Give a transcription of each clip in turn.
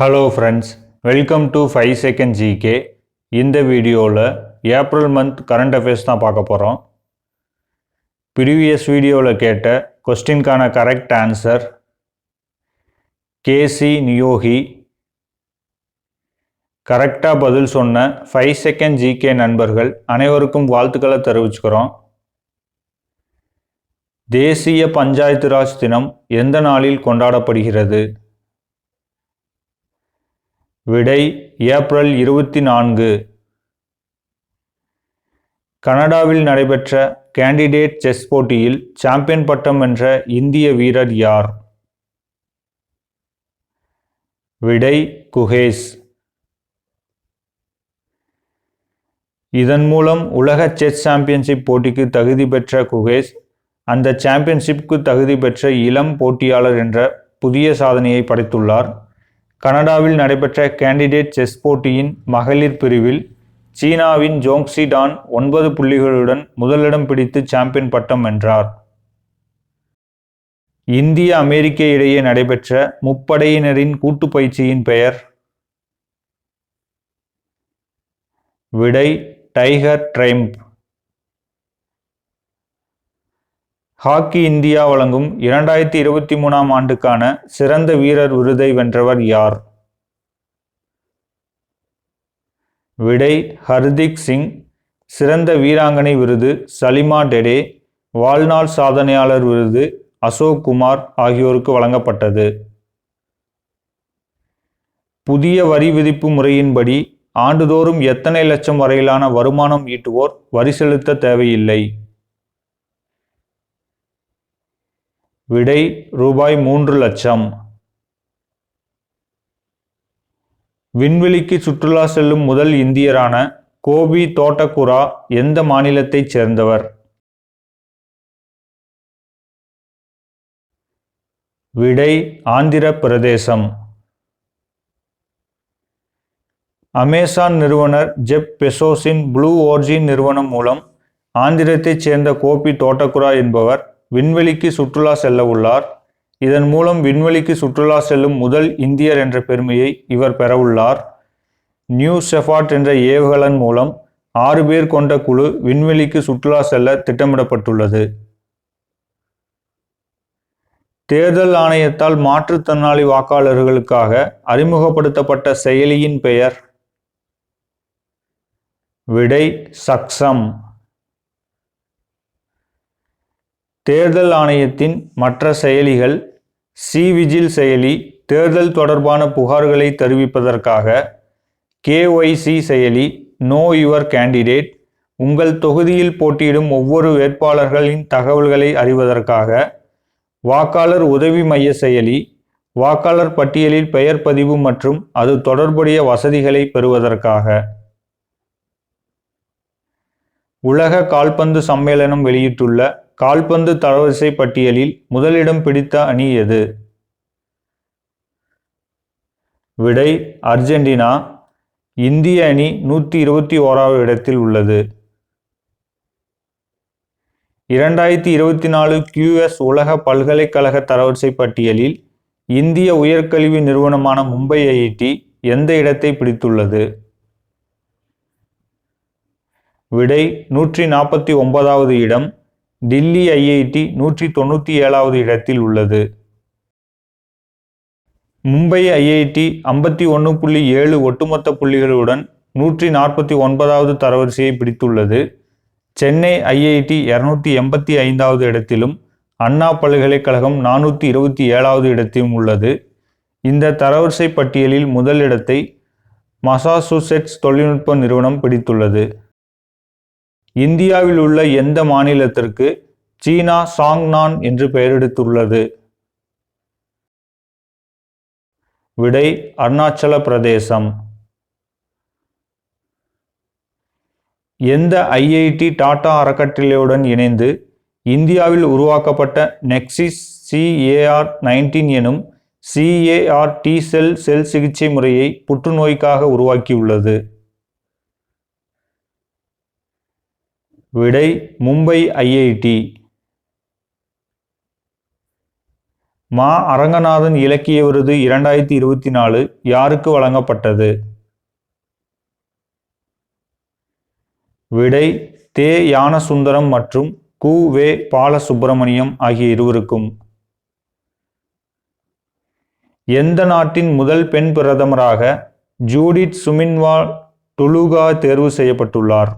Hello friends, welcome to 5 second GK. இந்த வீடியோவில் April month current affairs தான் பார்க்க போகிறோம். ப்ரீவியஸ் வீடியோவில் கேட்ட கொஸ்டின்கான கரெக்ட் ஆன்சர் கேசி நியோகி. கரெக்டாக பதில் சொன்ன 5 செகண்ட் ஜிகே நண்பர்கள் அனைவருக்கும் வாழ்த்துக்களை தெரிவிச்சுக்கிறோம். தேசிய பஞ்சாயத்து ராஜ் தினம் எந்த நாளில் கொண்டாடப்படுகிறது? விடை ஏப்ரல் 24. கனடாவில் நடைபெற்ற கேண்டிடேட் செஸ் போட்டியில் சாம்பியன் பட்டம் வென்ற இந்திய வீரர் யார்? விடை குகேஷ். இதன் மூலம் உலக செஸ் சாம்பியன்ஷிப் போட்டிக்கு தகுதி பெற்ற குகேஷ் அந்த சாம்பியன்ஷிப்புக்கு தகுதி பெற்ற இளம் போட்டியாளர் என்ற புதிய சாதனையை படைத்துள்ளார். கனடாவில் நடைபெற்ற கேண்டிடேட் செஸ் போட்டியின் மகளிர் பிரிவில் சீனாவின் ஜோங்ஸி டான் 9 புள்ளிகளுடன் முதலிடம் பிடித்து சாம்பியன் பட்டம் வென்றார். இந்திய அமெரிக்க இடையே நடைபெற்ற முப்படையினரின் கூட்டு பயிற்சியின் பெயர்? விடை டைகர் ட்ரைம்ப். ஹாக்கி இந்தியா வழங்கும் 2023ஆம் ஆண்டுக்கான சிறந்த வீரர் விருதை வென்றவர் யார்? விடை ஹர்திக் சிங். சிறந்த வீராங்கனை விருது சலிமா டெடே, வாழ்நாள் சாதனையாளர் விருது அசோக் குமார் ஆகியோருக்கு வழங்கப்பட்டது. புதிய வரி விதிப்பு முறையின்படி ஆண்டுதோறும் எத்தனை லட்சம் வரையிலான வருமானம் ஈட்டுவோர் வரி செலுத்த தேவையில்லை? விடை ரூபாய் 3 லட்சம். விண்வெளிக்கு சுற்றுலா செல்லும் முதல் இந்தியரான கோபி தோட்டக்குரா எந்த மாநிலத்தைச் சேர்ந்தவர்? விடை ஆந்திர பிரதேசம். அமேசான் நிறுவனர் ஜெப் பெசோஸின் ப்ளூ ஓர்ஜின் நிறுவனம் மூலம் ஆந்திரத்தைச் சேர்ந்த கோபி தோட்டக்குரா என்பவர் விண்வெளிக்கு சுற்றுலா செல்ல உள்ளார். இதன் மூலம் விண்வெளிக்கு சுற்றுலா செல்லும் முதல் இந்தியர் என்ற பெருமையை இவர் பெறவுள்ளார். நியூ ஷெஃபார்ட் என்ற ஏவுகலன் மூலம் 6 பேர் கொண்ட குழு விண்வெளிக்கு சுற்றுலா செல்ல திட்டமிடப்பட்டுள்ளது. தேர்தல் ஆணையத்தால் மாற்றுத்திறனாளி வாக்காளர்களுக்காக அறிமுகப்படுத்தப்பட்ட செயலியின் பெயர்? விடை சக்சம். தேர்தல் ஆணையத்தின் மற்ற செயலிகள் சி-விஜில் செயலி தேர்தல் தொடர்பான புகார்களை தெரிவிப்பதற்காக, KYC செயலி நோ யுவர் கேண்டிடேட் உங்கள் தொகுதியில் போட்டியிடும் ஒவ்வொரு வேட்பாளர்களின் தகவல்களை அறிவதற்காக, வாக்காளர் உதவி மைய செயலி வாக்காளர் பட்டியலில் பெயர் பதிவு மற்றும் அது தொடர்புடைய வசதிகளை பெறுவதற்காக. உலக கால்பந்து சம்மேளனம் வெளியிட்டுள்ள கால்பந்து தரவரிசை பட்டியலில் முதலிடம் பிடித்த அணி எது? விடை அர்ஜென்டினா. இந்திய அணி 121வது இடத்தில் உள்ளது. 2024 QS உலக பல்கலைக்கழக தரவரிசை பட்டியலில் இந்திய உயர்கல்வி நிறுவனமான மும்பை IIT எந்த இடத்தை பிடித்துள்ளது? விடை 149வது இடம். டில்லி IIT 197வது இடத்தில் உள்ளது. மும்பை IIT 51.7 ஒட்டுமொத்த புள்ளிகளுடன் 149வது தரவரிசையை பிடித்துள்ளது. சென்னை IIT 285வது இடத்திலும் அண்ணா பல்கலைக்கழகம் 427வது இடத்திலும் உள்ளது. இந்த தரவரிசை பட்டியலில் முதல் இடத்தை மசாசூசெட்ஸ் தொழில்நுட்ப நிறுவனம் பிடித்துள்ளது. இந்தியாவில் உள்ள எந்த மாநிலத்திற்கு சீனா சாங்னான் என்று பெயரெடுத்துள்ளது? விடை அருணாச்சல பிரதேசம். எந்த IIT டாடா அறக்கட்டளையுடன் இணைந்து இந்தியாவில் உருவாக்கப்பட்ட நெக்ஸிஸ் CAR-19 எனும் CAR-T செல் சிகிச்சை முறையை புற்றுநோய்க்காக உருவாக்கியுள்ளது? விடை மும்பை IIT. மா. அரங்கநாதன் இலக்கிய விருது 2024 யாருக்கு வழங்கப்பட்டது? விடை தே. ஞானசுந்தரம் மற்றும் கு. வே. பாலசுப்பிரமணியம் ஆகிய இருவருக்கும். எந்த நாட்டின் முதல் பெண் பிரதமராக ஜூடித் சுமின்வால் டுலுகா தேர்வு செய்யப்பட்டுள்ளார்?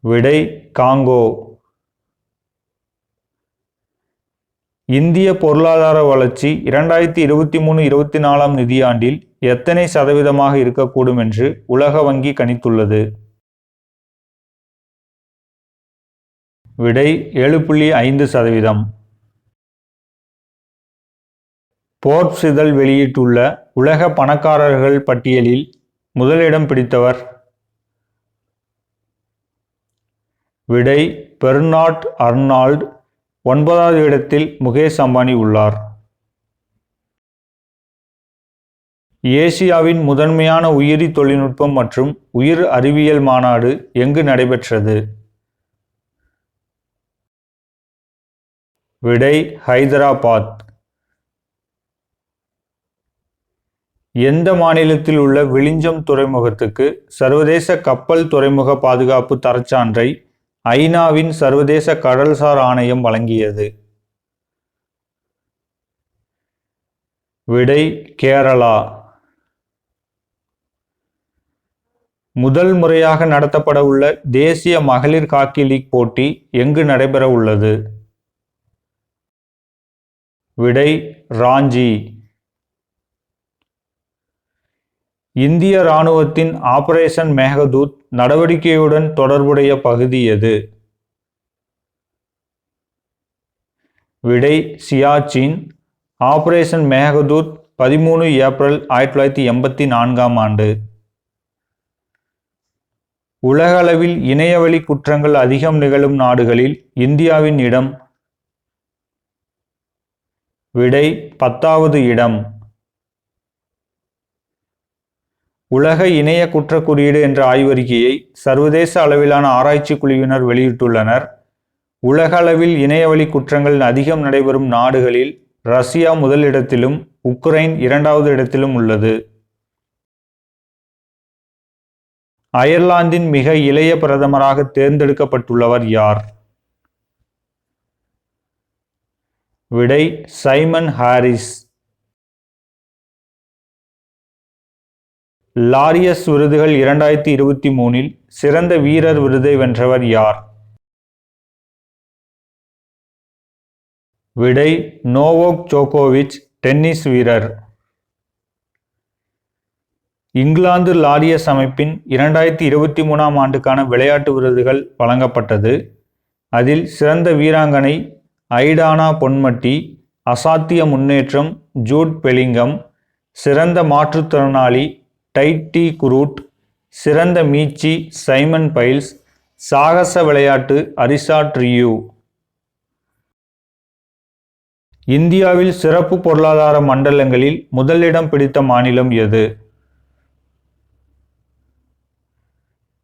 விடை காங்கோ. இந்திய பொருளாதார வளர்ச்சி 2023-24 நிதியாண்டில் எத்தனை சதவீதமாக இருக்கக்கூடும் என்று உலக வங்கி கணித்துள்ளது? விடை 7.5%. போர்ப்ஸ் இதழ் வெளியிட்டுள்ள உலக பணக்காரர்கள் பட்டியலில் முதலிடம் பிடித்தவர்? விடை பெர்னார்ட் அர்னால்ட். 9வது இடத்தில் முகேஷ் அம்பானி உள்ளார். ஏசியாவின் முதன்மையான உயிரி தொழில்நுட்பம் மற்றும் உயிர் அறிவியல் மாநாடு எங்கு நடைபெற்றது? விடை ஹைதராபாத். எந்த மாநிலத்தில் உள்ள விழிஞ்சம் துறைமுகத்துக்கு சர்வதேச கப்பல் துறைமுக பாதுகாப்பு தரச்சான்றை ஐநாவின் சர்வதேச கடல்சார் ஆணையம் வழங்கியது? விடை கேரளா. முதல் முறையாக நடத்தப்பட உள்ள தேசிய மகளிர் ஹாக்கி லீக் போட்டி எங்கு நடைபெற உள்ளது? விடை ராஞ்சி. இந்திய இராணுவத்தின் ஆபரேஷன் மேகதூத் நடவடிக்கையுடன் தொடர்புடைய பகுதி எது? விடை சியாச்சின். ஆபரேஷன் மேகதூத் 13 ஏப்ரல் 1984 உலகளவில் இணையவழி குற்றங்கள் அதிகம் நிகழும் நாடுகளில் இந்தியாவின் இடம்? விடை 10வது இடம். உலக இணைய குற்ற குறியீடு என்ற ஆய்வறிக்கையை சர்வதேச அளவிலான ஆராய்ச்சி குழுவினர் வெளியிட்டுள்ளனர். உலக அளவில் இணையவழி குற்றங்கள் அதிகம் நடைபெறும் நாடுகளில் ரஷ்யா முதலிடத்திலும் உக்ரைன் 2வது இடத்திலும் உள்ளது. அயர்லாந்தின் மிக இளைய பிரதமராக தேர்ந்தெடுக்கப்பட்டுள்ளவர் யார்? விடை சைமன் ஹாரிஸ். லாரியஸ் விருதுகள் 2023 சிறந்த வீரர் விருதை வென்றவர் யார்? விடை நோவோக் ஜோகோவிச், டென்னிஸ் வீரர். இங்கிலாந்து லாரியஸ் அமைப்பின் 2023 ஆண்டுக்கான விளையாட்டு விருதுகள் வழங்கப்பட்டது. அதில் சிறந்த வீராங்கனை ஐடானா பொன்மட்டி, அசாத்திய முன்னேற்றம் ஜூட் பெலிங்கம், சிறந்த மாற்றுத்திறனாளி டைட்டி குரூட், சிறந்த மீட்சி சைமன் பைல்ஸ், சாகச விளையாட்டு அரிசா ட்ரியூ. இந்தியாவில் சிறப்பு பொருளாதார மண்டலங்களில் முதலிடம் பிடித்த மாநிலம் எது?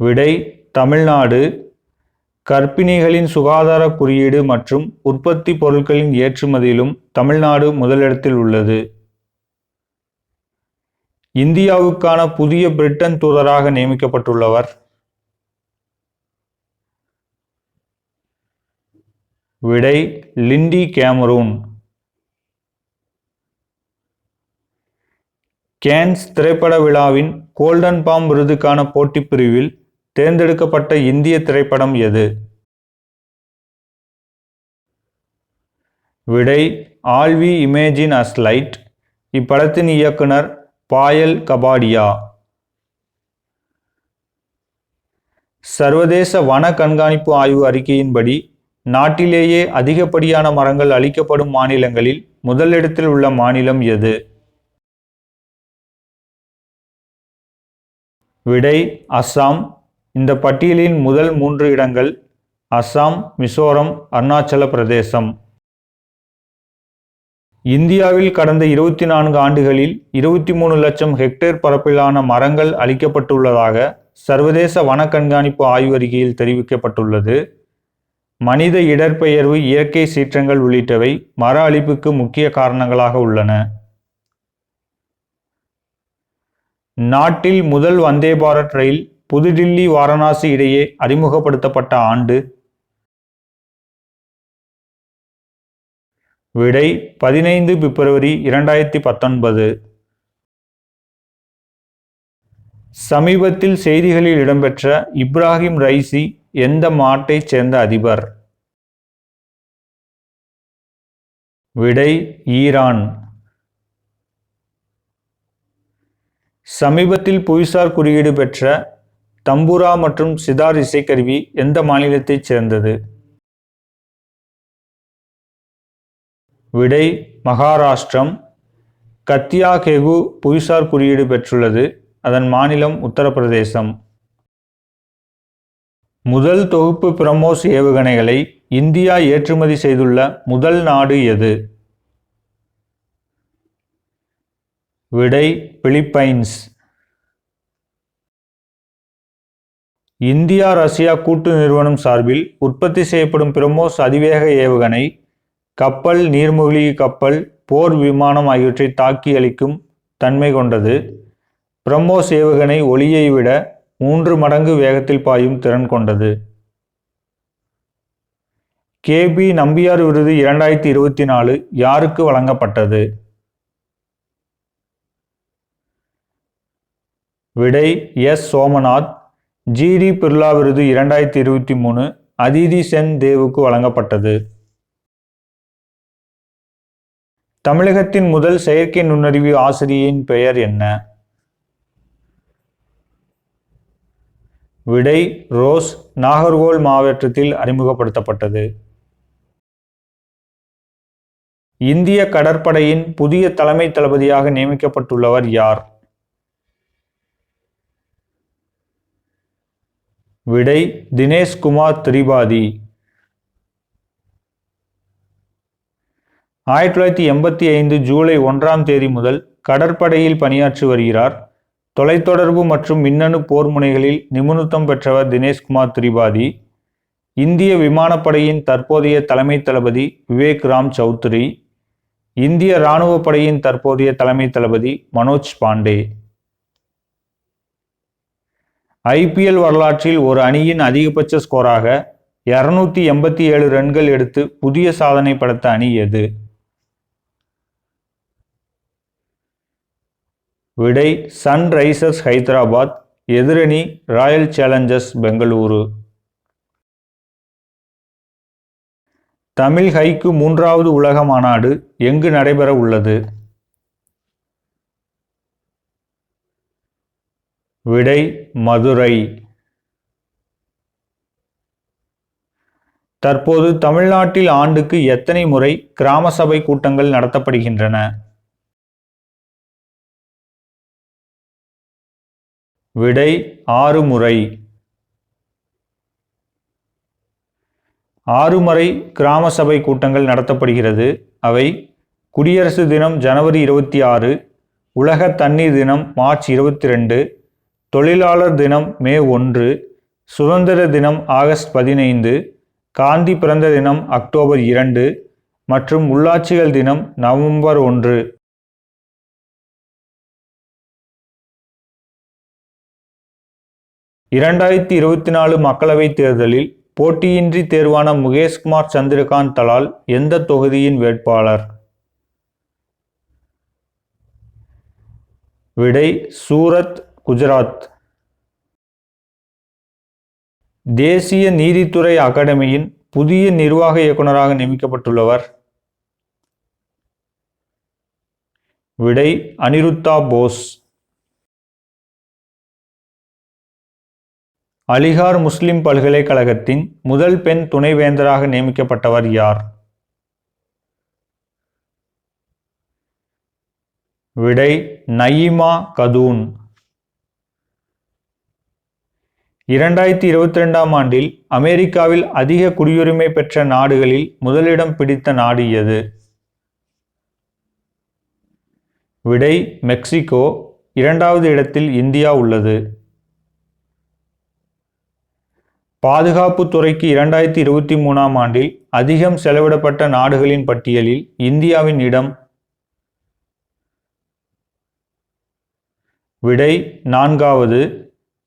விடை தமிழ்நாடு. கர்ப்பிணிகளின் சுகாதார குறியீடு மற்றும் உற்பத்தி பொருட்களின் ஏற்றுமதியிலும் தமிழ்நாடு முதலிடத்தில் உள்ளது. இந்தியாவுக்கான புதிய பிரிட்டன் தூதராக நியமிக்கப்பட்டுள்ளவர்? விடை லிண்டி கேமரூன். கேன்ஸ் திரைப்பட விழாவின் கோல்டன் பாம் விருதுக்கான போட்டிப் பிரிவில் தேர்ந்தெடுக்கப்பட்ட இந்திய திரைப்படம் எது? விடை all we imagine as light. இப்படத்தின் இயக்குனர் பாயல் கபாடியா. சர்வதேச வன கண்காணிப்பு ஆய்வு அறிக்கையின்படி நாட்டிலேயே அதிகப்படியான மரங்கள் அழிக்கப்படும் மாநிலங்களில் முதலிடத்தில் உள்ள மாநிலம் எது? விடை அஸ்ஸாம். இந்த பட்டியலின் முதல் 3 இடங்கள் அஸ்ஸாம், மிசோரம், அருணாச்சல பிரதேசம். இந்தியாவில் கடந்த 24 ஆண்டுகளில் 23 லட்சம் ஹெக்டேர் பரப்பிலான மரங்கள் அழிக்கப்பட்டுள்ளதாக சர்வதேச வன கண்காணிப்பு ஆய்வறிக்கையில் தெரிவிக்கப்பட்டுள்ளது. மனித இடர்பெயர்வு, இயற்கை சீற்றங்கள் உள்ளிட்டவை மர அழிப்புக்கு முக்கிய காரணங்களாக உள்ளன. நாட்டில் முதல் வந்தே பாரத் ரயில் புதுடில்லி வாரணாசி இடையே அறிமுகப்படுத்தப்பட்ட ஆண்டு? விடை 15 பிப்ரவரி 2019. சமீபத்தில் செய்திகளில் இடம்பெற்ற இப்ராஹிம் ரைசி எந்த நாட்டைச் சேர்ந்த அதிபர்? விடை ஈரான். சமீபத்தில் புவிசார் குறியீடு பெற்ற தம்புரா மற்றும் சிதார் இசைக்கருவி எந்த மாநிலத்தைச் சேர்ந்தது? விடை மகாராஷ்டிரம். கத்தியா கெகு புவிசார் குறியீடு பெற்றுள்ளது. அதன் மாநிலம் உத்தரப்பிரதேசம். முதல் தொகுப்பு பிரம்மோஸ் ஏவுகணைகளை இந்தியா ஏற்றுமதி செய்துள்ள முதல் நாடு எது? விடை பிலிப்பைன்ஸ். இந்தியா ரஷ்யா கூட்டு நிறுவனம் சார்பில் உற்பத்தி செய்யப்படும் பிரம்மோஸ் அதிவேக ஏவுகணை கப்பல், நீர்மூழ்கி கப்பல், போர் விமானம் ஆகியவற்றை தாக்கி அளிக்கும் தன்மை கொண்டது. பிரம்மோஸ் ஏவுகணை ஒளியை விட 3 மடங்கு வேகத்தில் பாயும் திறன் கொண்டது. கே.பி. நம்பியார் விருது 2024 யாருக்கு வழங்கப்பட்டது? விடை எஸ். சோமநாத். ஜி.டி. பிர்லா விருது 2023 அதிதி சென் தேவுக்கு வழங்கப்பட்டது. தமிழகத்தின் முதல் செயற்கை நுண்ணறிவு ஆசிரியையின் பெயர் என்ன? விடை ரோஸ். நாகர்கோவில் மாவட்டத்தில் அறிமுகப்படுத்தப்பட்டது. இந்திய கடற்படையின் புதிய தலைமை தளபதியாக நியமிக்கப்பட்டுள்ளவர் யார்? விடை தினேஷ் குமார் திரிபாதி. 1985 ஜூலை 1ஆம் தேதி முதல் கடற்படையில் பணியாற்றி வருகிறார். தொலைத்தொடர்பு மற்றும் மின்னணு போர் முனைகளில் நிபுணத்துவம் பெற்றவர் தினேஷ்குமார் திரிபாதி. இந்திய விமானப்படையின் தற்போதைய தலைமை தளபதி விவேக் ராம் சௌத்ரி. இந்திய இராணுவ படையின் தற்போதைய தலைமை தளபதி மனோஜ் பாண்டே. ஐபிஎல் வரலாற்றில் ஒரு அணியின் அதிகபட்ச ஸ்கோராக 287 ரன்கள் எடுத்து புதிய சாதனை படைத்த அணி எது? விடை சன்ரைசர்ஸ் ஹைதராபாத். எதிரணி Royal Challengers Bengaluru. Tamil haiku 3வது உலக மாநாடு எங்கு நடைபெற உள்ளது? விடை மதுரை. தற்போது தமிழ்நாட்டில் ஆண்டுக்கு எத்தனை முறை கிராம சபை கூட்டங்கள் நடத்தப்படுகின்றன? விடை 6 முறை. 6 முறை கிராம சபை கூட்டங்கள் நடத்தப்படுகிறது. அவை குடியரசு தினம் ஜனவரி 26, உலக தண்ணீர் தினம் மார்ச் 22, தொழிலாளர் தினம் மே 1, சுதந்திர தினம் ஆகஸ்ட் 15, காந்தி பிறந்த தினம் அக்டோபர் 2 மற்றும் உள்ளாட்சிகள் தினம் நவம்பர் 1. இரண்டாயிரத்தி 24 மக்களவைத் தேர்தலில் போட்டியின்றி தேர்வான முகேஷ்குமார் சந்திரகாந்த் தலால் எந்த தொகுதியின் வேட்பாளர்? விடை சூரத், குஜராத். தேசிய நீதித்துறை அகாடமியின் புதிய நிர்வாக இயக்குநராக நியமிக்கப்பட்டுள்ளவர்? விடை அனிருத்தா போஸ். அலிகார் முஸ்லிம் பல்கலைக்கழகத்தின் முதல் பெண் துணைவேந்தராக நியமிக்கப்பட்டவர் யார்? விடை நயீமா கதூன். 2022ஆம் ஆண்டில் அமெரிக்காவில் அதிக குடியுரிமை பெற்ற நாடுகளில் முதலிடம் பிடித்த நாடு எது? விடை மெக்சிகோ. 2வது இடத்தில் இந்தியா உள்ளது. பாதுகாப்புத் துறைக்கு 2023ஆம் ஆண்டில் அதிகம் செலவிடப்பட்ட நாடுகளின் பட்டியலில் இந்தியாவின் இடம்? விடை 4வது.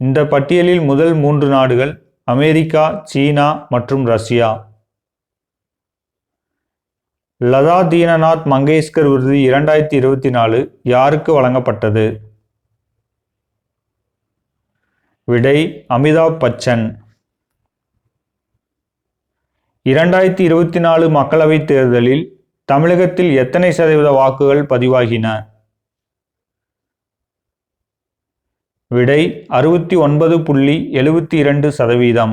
இந்த பட்டியலில் முதல் 3 நாடுகள் அமெரிக்கா, சீனா மற்றும் ரஷ்யா. லதா தீனநாத் மங்கேஷ்கர் விருது 2024 யாருக்கு வழங்கப்பட்டது? விடை அமிதாப் பச்சன். 2024 மக்களவைத் தேர்தலில் தமிழகத்தில் எத்தனை சதவீத வாக்குகள் பதிவாகின? விடை 69.72%.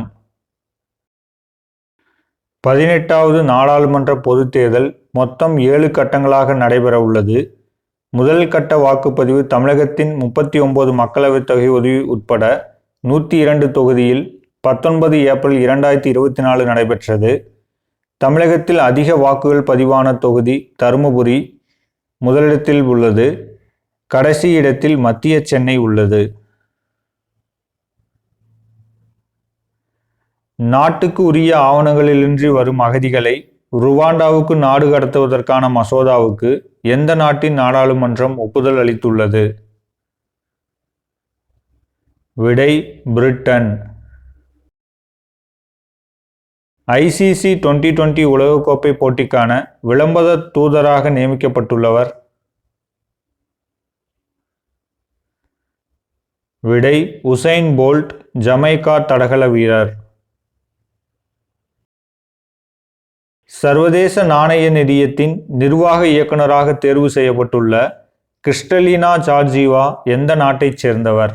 18வது நாடாளுமன்ற பொதுத் தேர்தல் மொத்தம் 7 கட்டங்களாக நடைபெற உள்ளது. முதல் கட்ட வாக்குப்பதிவு தமிழகத்தின் 39 மக்களவைத் தொகுதி உட்பட 102 தொகுதியில் 19 ஏப்ரல் 2024 நடைபெற்றது. தமிழகத்தில் அதிக வாக்குகள் பதிவான தொகுதி தருமபுரி முதலிடத்தில் உள்ளது. கடைசி இடத்தில் மத்திய சென்னை உள்ளது. நாட்டுக்கு உரிய ஆவணங்களின்றி வரும் அகதிகளை ருவாண்டாவுக்கு நாடு கடத்துவதற்கான மசோதாவுக்கு எந்த நாட்டின் நாடாளுமன்றம் ஒப்புதல் அளித்துள்ளது? விடை பிரிட்டன். ICC 2020 உலகக்கோப்பை போட்டிக்கான விளம்பர தூதராக நியமிக்கப்பட்டுள்ளவர்? விடை உசைன் போல்ட், ஜமைக்கா தடகள வீரர். சர்வதேச நாணய நிதியத்தின் நிர்வாக இயக்குநராக தேர்வு செய்யப்பட்டுள்ள கிறிஸ்டலினா ஜார்ஜிவா எந்த நாட்டைச் சேர்ந்தவர்?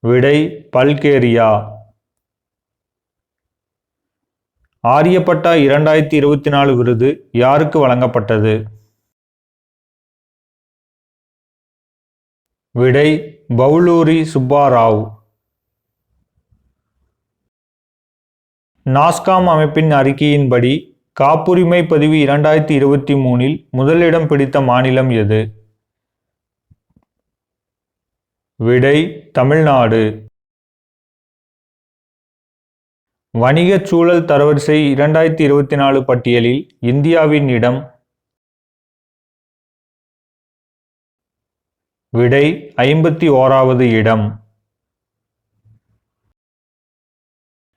விடை பல்கேரியா. ஆரியப்பட்டா 2024 விருது யாருக்கு வழங்கப்பட்டது? விடை பவுலூரி சுப்பாராவ். நாஸ்காம் அமைப்பின் அறிக்கையின்படி காப்புரிமை பதிவு 2023 முதலிடம் பிடித்த மாநிலம் எது? விடை தமிழ்நாடு. வணிகச் சூழல் தரவரிசை 2024 பட்டியலில் இந்தியாவின் இடம்? விடை 51வது இடம்.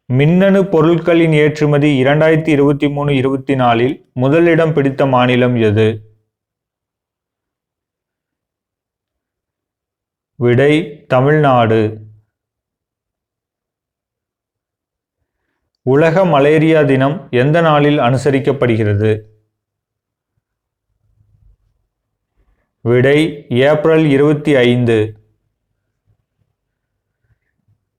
மின்னணு பொருட்களின் ஏற்றுமதி 2023-24 முதலிடம் பிடித்த மாநிலம் எது? விடை தமிழ்நாடு. உலக மலேரியா தினம் எந்த நாளில் அனுசரிக்கப்படுகிறது? விடை April 25.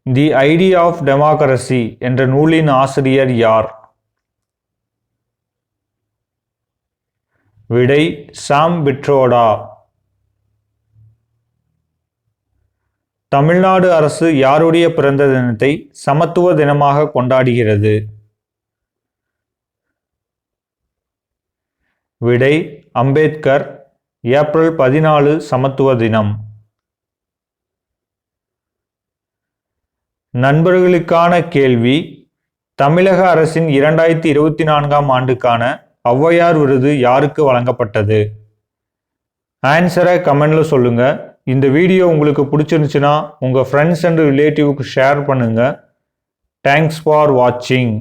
The idea of democracy என்ற நூலின் ஆசிரியர் யார்? விடை சாம் பிட்ரோடா. தமிழ்நாடு அரசு யாருடைய பிறந்த தினத்தை சமத்துவ தினமாக கொண்டாடுகிறது? விடை அம்பேத்கர். ஏப்ரல் 14 சமத்துவ தினம். நண்பர்களுக்கான கேள்வி: தமிழக அரசின் 2024ஆம் ஆண்டுக்கான ஔவையார் விருது யாருக்கு வழங்கப்பட்டது? ஆன்சரை கமெண்ட்ல சொல்லுங்க. இந்த வீடியோ உங்களுக்கு பிடிச்சிருந்துச்சுன்னா உங்க ஃப்ரெண்ட்ஸ் அண்ட் ரிலேட்டிவ்க்கு ஷேர் பண்ணுங்க. தேங்க்ஸ் ஃபார் வாட்சிங்.